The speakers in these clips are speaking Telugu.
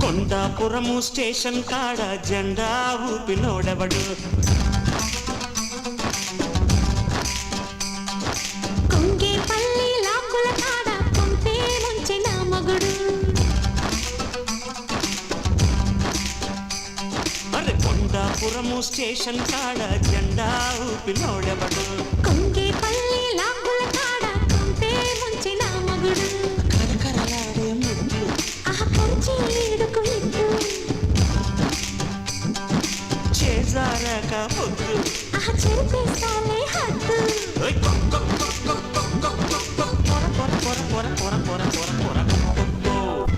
కొండాపురము స్టేషన్ కాడ జెండా ఊపినోడెవడు కొంగేపల్లి లాకుల కాడ కొంటే ముంచిన మగుడు అరే కొండాపురము స్టేషన్ కాడ జెండా ఊపినోడెవడు కొంగేపల్లి లాకుల కాడ కొంటే ముంచిన మగుడు కరకరలాడే ముద్దు ఈడుకు ఇద్దు చేజారక పొద్దు చెరిపేస్తాలే హద్దు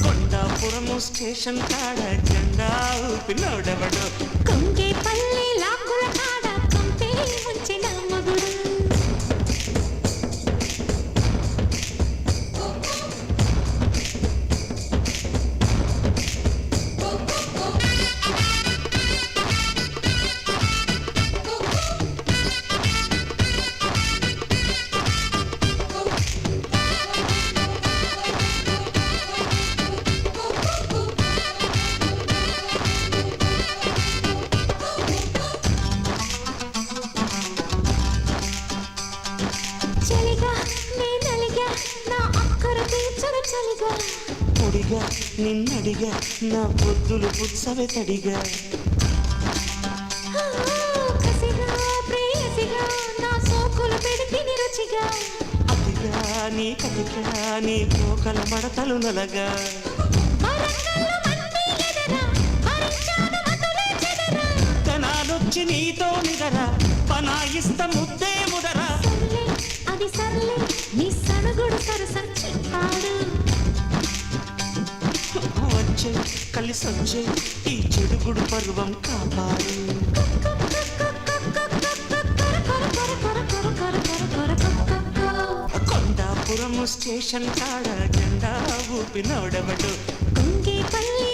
కొండాపురము స్టేషన్ కాడ జెండా ఊపినోడెవడు కొంగేపల్లి లాకుల కాడ కొంటే ముంచిన మగుడు పొడిగా నిన్నడిగా నా పొద్దులు పుచ్చవే తడిగా అతిగా నీ కతిగా నీ పోకల మడతలు నలగా తనాలొచ్చి నీతో నిదరా పనాయిస్త ముద్దే ముదరా అది సర్లే నీ సడుగుడు సరసం చెప్పాడు వచ్చే కలిసొచ్చే ఈ చెడుగుడు పర్వం కాపాడు కొండాపురము స్టేషన్ కాడ జెండా ఊపినోడెవడు కొంగేపల్లి